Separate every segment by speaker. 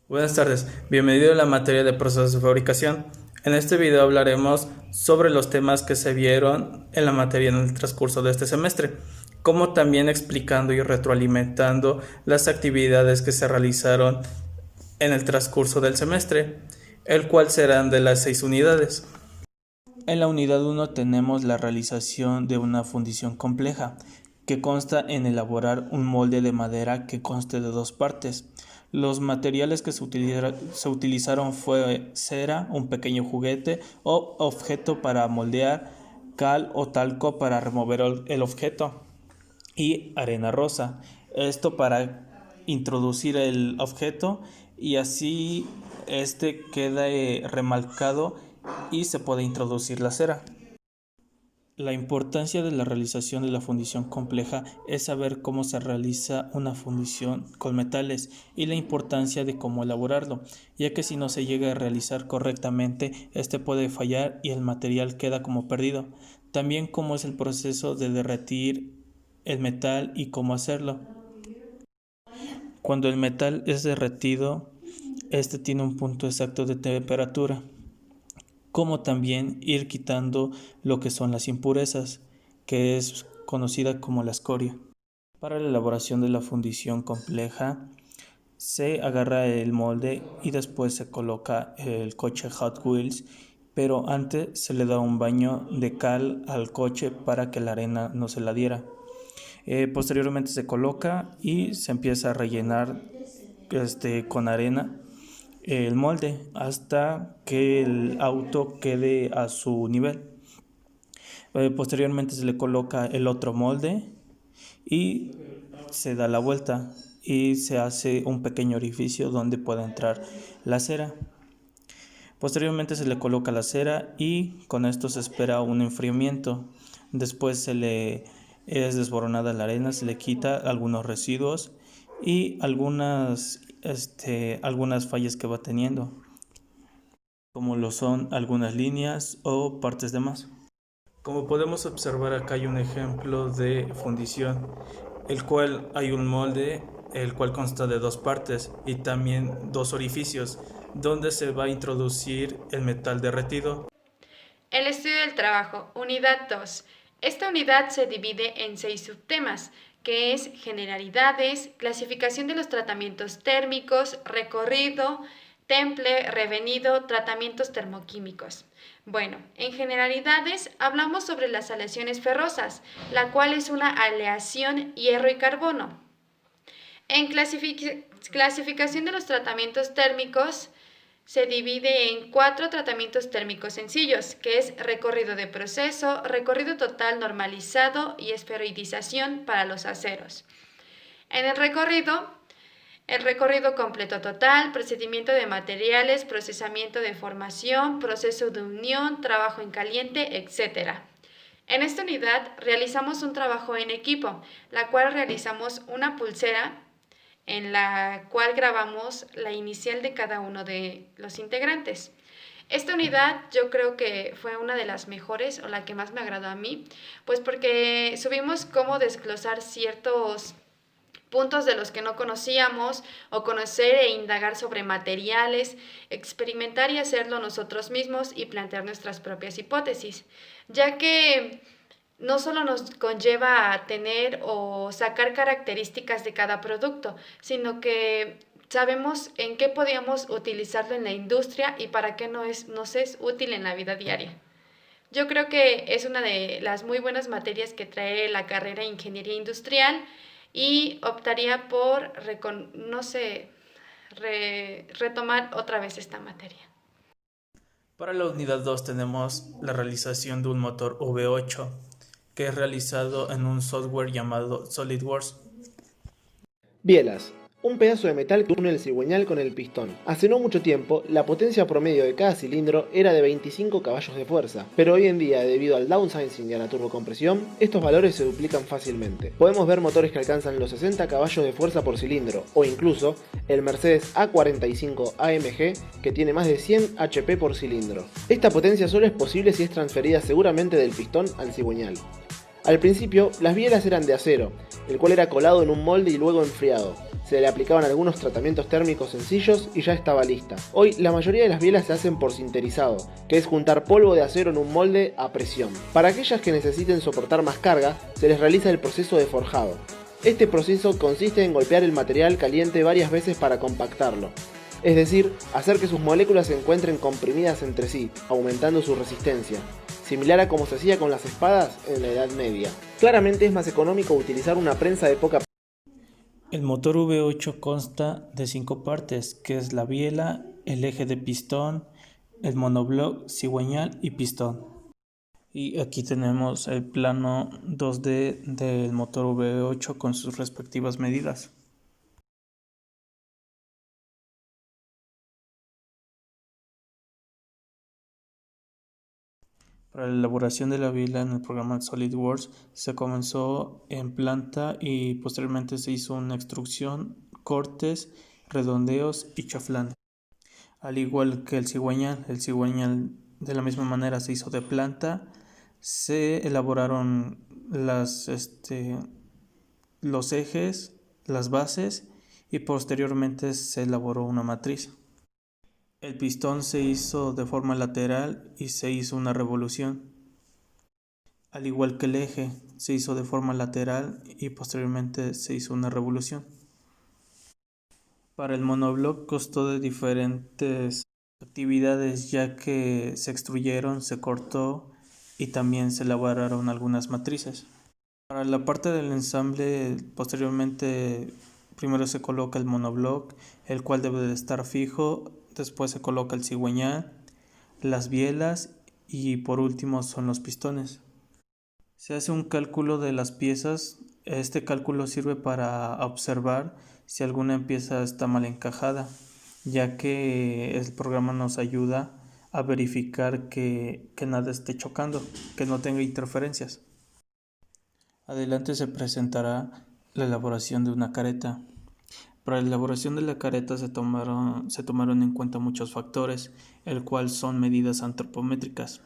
Speaker 1: Buenas tardes, bienvenido a la materia de procesos de fabricación. En este video hablaremos sobre los temas que se vieron en la materia en el transcurso de este semestre, como también explicando y retroalimentando las actividades que se realizaron en el transcurso del semestre, el cual serán de las 6 unidades. En la unidad 1 tenemos la realización de una fundición compleja, que consta en elaborar un molde de madera que conste de dos partes. Los materiales que se utilizaron fue cera, un pequeño juguete o objeto para moldear, cal o talco para remover el objeto y arena rosa. Esto para introducir el objeto y así este queda remarcado y se puede introducir la cera. La importancia de la realización de la fundición compleja es saber cómo se realiza una fundición con metales y la importancia de cómo elaborarlo, ya que si no se llega a realizar correctamente, este puede fallar y el material queda como perdido. También cómo es el proceso de derretir el metal y cómo hacerlo. Cuando el metal es derretido, este tiene un punto exacto de temperatura, como también ir quitando lo que son las impurezas, que es conocida como la escoria. Para la elaboración de la fundición compleja, se agarra el molde y después se coloca el coche Hot Wheels, pero antes se le da un baño de cal al coche para que la arena no se la diera. Posteriormente se coloca y se empieza a rellenar con arena el molde hasta que el auto quede a su nivel. Posteriormente se le coloca el otro molde y se da la vuelta y se hace un pequeño orificio donde pueda entrar la cera. Posteriormente se le coloca la cera y con esto se espera un enfriamiento. Después se le es desboronada la arena, se le quita algunos residuos y algunas fallas que va teniendo, como lo son algunas líneas o partes de más. Como podemos observar, acá hay un ejemplo de fundición, el cual hay un molde, el cual consta de dos partes y también dos orificios, donde se va a introducir el metal derretido.
Speaker 2: El estudio del trabajo, unidad 2. Esta unidad se divide en 6 subtemas, que es generalidades, clasificación de los tratamientos térmicos, recorrido, temple, revenido, tratamientos termoquímicos. Bueno, en generalidades hablamos sobre las aleaciones ferrosas, la cual es una aleación hierro y carbono. En clasificación de los tratamientos térmicos, se divide en 4 tratamientos térmicos sencillos, que es recorrido de proceso, recorrido total normalizado y esferoidización para los aceros. En el recorrido completo total, procedimiento de materiales, procesamiento de formación, proceso de unión, trabajo en caliente, etc. En esta unidad realizamos un trabajo en equipo, la cual realizamos una pulsera en la cual grabamos la inicial de cada uno de los integrantes. Esta unidad yo creo que fue una de las mejores o la que más me agradó a mí, pues porque subimos cómo desglosar ciertos puntos de los que no conocíamos o conocer e indagar sobre materiales, experimentar y hacerlo nosotros mismos y plantear nuestras propias hipótesis, ya que no solo nos conlleva a tener o sacar características de cada producto, sino que sabemos en qué podíamos utilizarlo en la industria y para qué nos es útil en la vida diaria. Yo creo que es una de las muy buenas materias que trae la carrera de Ingeniería Industrial y optaría por, retomar otra vez esta materia.
Speaker 1: Para la unidad 2 tenemos la realización de un motor V8, que es realizado en un software llamado SolidWorks.
Speaker 3: Bielas. Un pedazo de metal que une el cigüeñal con el pistón. Hace no mucho tiempo, la potencia promedio de cada cilindro era de 25 caballos de fuerza, pero hoy en día, debido al downsizing y a la turbocompresión, estos valores se duplican fácilmente. Podemos ver motores que alcanzan los 60 caballos de fuerza por cilindro, o incluso el Mercedes A45 AMG, que tiene más de 100 HP por cilindro. Esta potencia solo es posible si es transferida seguramente del pistón al cigüeñal. Al principio, las bielas eran de acero, el cual era colado en un molde y luego enfriado. se le aplicaban algunos tratamientos térmicos sencillos y ya estaba lista. Hoy la mayoría de las bielas se hacen por sinterizado, que es juntar polvo de acero en un molde a presión. Para aquellas que necesiten soportar más carga, se les realiza el proceso de forjado. Este proceso consiste en golpear el material caliente varias veces para compactarlo, es decir, hacer que sus moléculas se encuentren comprimidas entre sí, aumentando su resistencia, similar a como se hacía con las espadas en la Edad Media. Claramente es más económico utilizar una prensa de poca.
Speaker 1: El motor V8 consta de 5 partes, que es la biela, el eje de pistón, el monobloc, cigüeñal y pistón. Y aquí tenemos el plano 2D del motor V8 con sus respectivas medidas. Para la elaboración de la biela en el programa SolidWorks se comenzó en planta y posteriormente se hizo una extrusión, cortes, redondeos y chaflán. Al igual que el cigüeñal de la misma manera se hizo de planta, se elaboraron los ejes, las bases y posteriormente se elaboró una matriz. El pistón se hizo de forma lateral y se hizo una revolución. Al igual que el eje, se hizo de forma lateral y posteriormente se hizo una revolución. Para el monobloc costó de diferentes actividades, ya que se extruyeron, se cortó y también se elaboraron algunas matrices. Para la parte del ensamble, posteriormente primero se coloca el monobloc, el cual debe de estar fijo, después se coloca el cigüeñal, las bielas y por último son los pistones. Se hace un cálculo de las piezas. Este cálculo sirve para observar si alguna pieza está mal encajada, ya que el programa nos ayuda a verificar que nada esté chocando, que no tenga interferencias. Adelante se presentará la elaboración de una careta. Para la elaboración de la careta se tomaron en cuenta muchos factores, el cual son medidas antropométricas.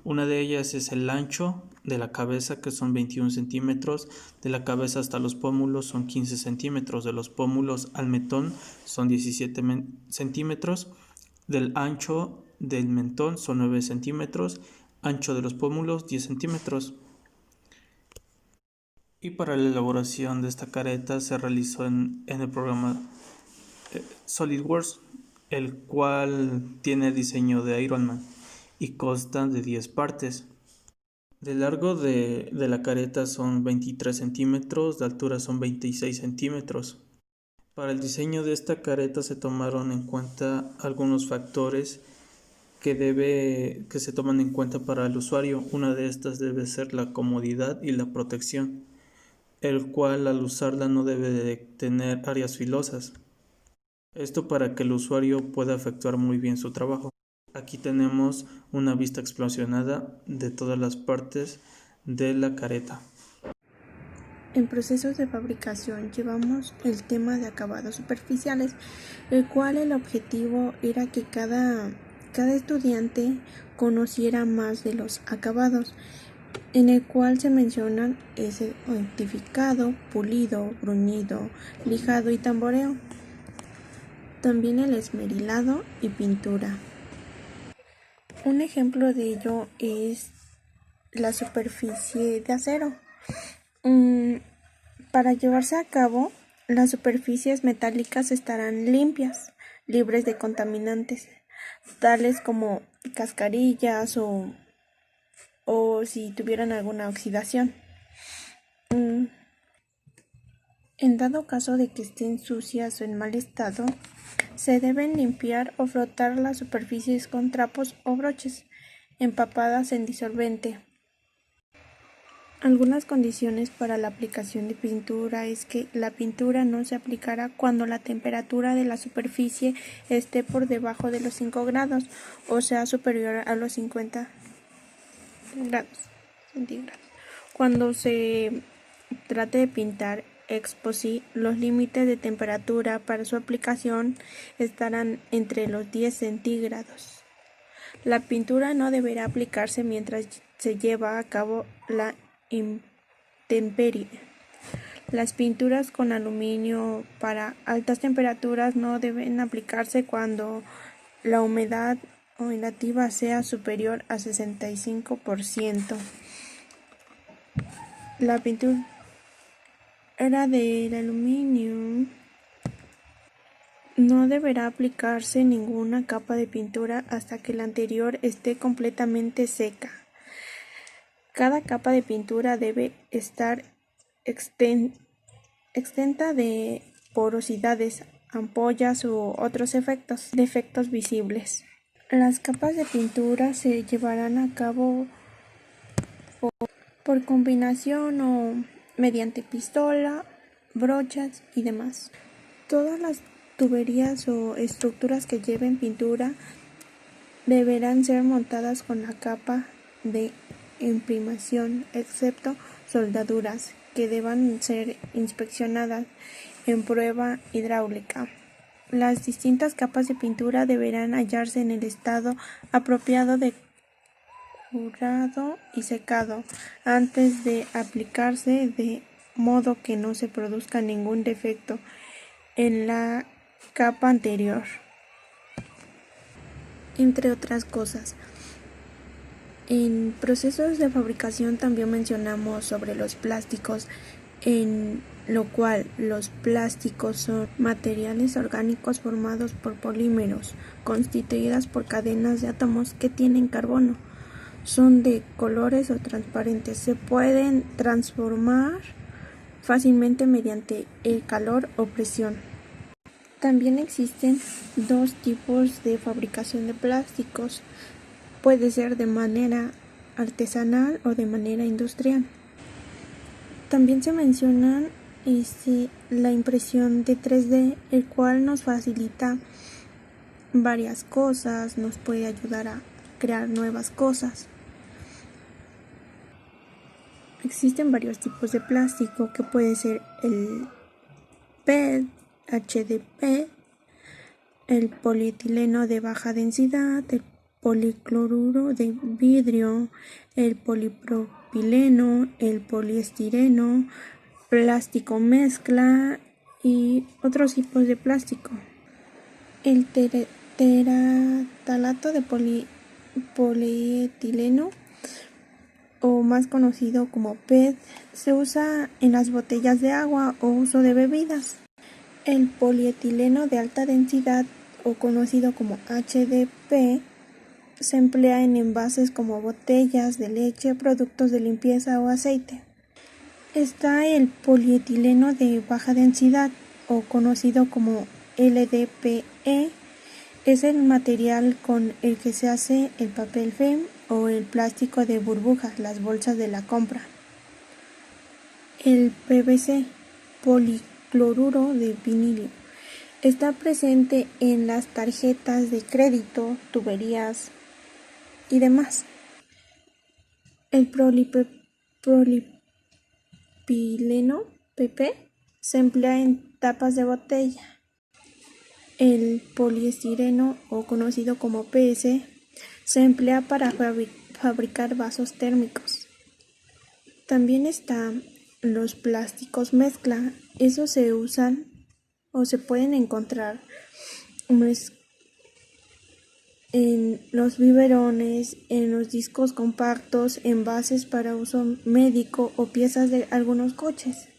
Speaker 1: Una de ellas es el ancho de la cabeza, que son 21 centímetros, de la cabeza hasta los pómulos son 15 centímetros, de los pómulos al mentón son 17 centímetros, del ancho del mentón son 9 centímetros, ancho de los pómulos 10 centímetros. Y para la elaboración de esta careta se realizó en el programa SolidWorks, el cual tiene el diseño de Iron Man y consta de 10 partes. De largo de la careta son 23 centímetros, de altura son 26 centímetros. Para el diseño de esta careta se tomaron en cuenta algunos factores que se toman en cuenta para el usuario. Una de estas debe ser la comodidad y la protección, el cual al usarla no debe de tener áreas filosas. Esto para que el usuario pueda efectuar muy bien su trabajo. Aquí tenemos una vista explosionada de todas las partes de la careta.
Speaker 4: En procesos de fabricación llevamos el tema de acabados superficiales, el cual el objetivo era que cada estudiante conociera más de los acabados, en el cual se mencionan ese rectificado, pulido, bruñido, lijado y tamboreo. También el esmerilado y pintura. Un ejemplo de ello es la superficie de acero. Para llevarse a cabo, las superficies metálicas estarán limpias, libres de contaminantes, tales como cascarillas o si tuvieran alguna oxidación. En dado caso de que estén sucias o en mal estado, se deben limpiar o frotar las superficies con trapos o broches empapadas en disolvente. Algunas condiciones para la aplicación de pintura es que la pintura no se aplicará cuando la temperatura de la superficie esté por debajo de los 5 grados o sea superior a los 50 grados centígrados. Cuando se trate de pintar epoxi, los límites de temperatura para su aplicación estarán entre los 10 centígrados. La pintura no deberá aplicarse mientras se lleva a cabo la intemperie. Las pinturas con aluminio para altas temperaturas no deben aplicarse cuando la humedad relativa sea superior a 65%. La pintura del aluminio no deberá aplicarse ninguna capa de pintura hasta que la anterior esté completamente seca. Cada capa de pintura debe estar exenta de porosidades, ampollas u otros defectos visibles. Las capas de pintura se llevarán a cabo por combinación o mediante pistola, brochas y demás. Todas las tuberías o estructuras que lleven pintura deberán ser montadas con la capa de imprimación, excepto soldaduras, que deban ser inspeccionadas en prueba hidráulica. Las distintas capas de pintura deberán hallarse en el estado apropiado de curado y secado antes de aplicarse, de modo que no se produzca ningún defecto en la capa anterior. Entre otras cosas, en procesos de fabricación también mencionamos sobre los plásticos, en lo cual los plásticos son materiales orgánicos formados por polímeros, constituidas por cadenas de átomos que tienen carbono. Son de colores o transparentes. Se pueden transformar fácilmente mediante el calor o presión. También existen dos tipos de fabricación de plásticos. Puede ser de manera artesanal o de manera industrial. También se mencionan la impresión de 3D, el cual nos facilita varias cosas, nos puede ayudar a crear nuevas cosas. Existen varios tipos de plástico, que puede ser el PET, HDP, el polietileno de baja densidad, el policloruro de vidrio, el polipropileno, el poliestireno, plástico mezcla y otros tipos de plástico. El teratalato de polietileno, o más conocido como PET, se usa en las botellas de agua o uso de bebidas. El polietileno de alta densidad, o conocido como HDP, se emplea en envases como botellas de leche, productos de limpieza o aceite. Está el polietileno de baja densidad, o conocido como LDPE. Es el material con el que se hace el papel film o el plástico de burbujas, las bolsas de la compra. El PVC, policloruro de vinilo, está presente en las tarjetas de crédito, tuberías y demás. El polipropileno, PP, se emplea en tapas de botella. El poliestireno, o conocido como PS, se emplea para fabricar vasos térmicos. También están los plásticos mezcla. Esos se usan o se pueden encontrar en los biberones, en los discos compactos, envases para uso médico o piezas de algunos coches.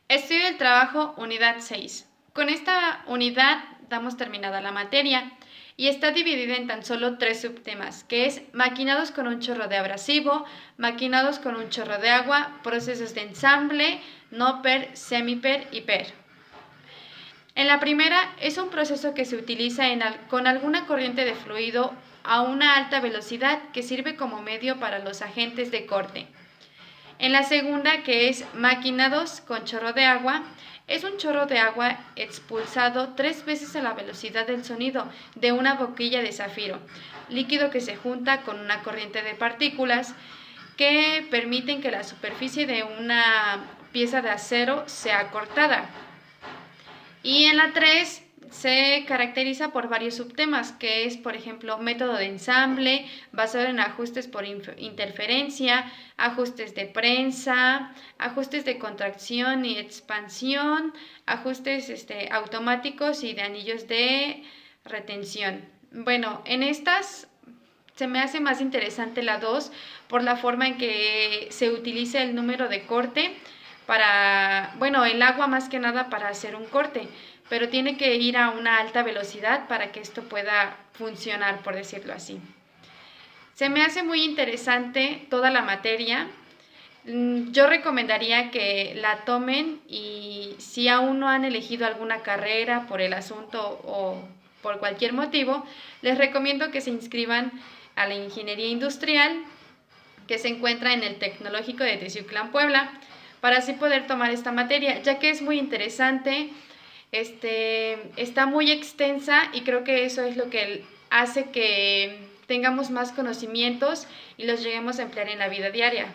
Speaker 2: Estudio del trabajo, unidad 6. Con esta unidad damos terminada la materia y está dividida en tan solo 3 subtemas, que es maquinados con un chorro de abrasivo, maquinados con un chorro de agua, procesos de ensamble, no per, semi-per y per. En la primera es un proceso que se utiliza con alguna corriente de fluido a una alta velocidad que sirve como medio para los agentes de corte. En la segunda, que es maquinados con chorro de agua, es un chorro de agua expulsado 3 veces a la velocidad del sonido de una boquilla de zafiro, líquido que se junta con una corriente de partículas que permiten que la superficie de una pieza de acero sea cortada. Y en la 3 se caracteriza por varios subtemas, que es, por ejemplo, método de ensamble, basado en ajustes por interferencia, ajustes de prensa, ajustes de contracción y expansión, ajustes automáticos y de anillos de retención. Bueno, en estas se me hace más interesante la 2 por la forma en que se utiliza el número de corte para, bueno, el agua más que nada para hacer un corte, pero tiene que ir a una alta velocidad para que esto pueda funcionar, por decirlo así. Se me hace muy interesante toda la materia. Yo recomendaría que la tomen, y si aún no han elegido alguna carrera por el asunto o por cualquier motivo, les recomiendo que se inscriban a la ingeniería industrial que se encuentra en el Tecnológico de Teciutlán, Puebla, para así poder tomar esta materia, ya que es muy interesante, está muy extensa y creo que eso es lo que hace que tengamos más conocimientos y los lleguemos a emplear en la vida diaria.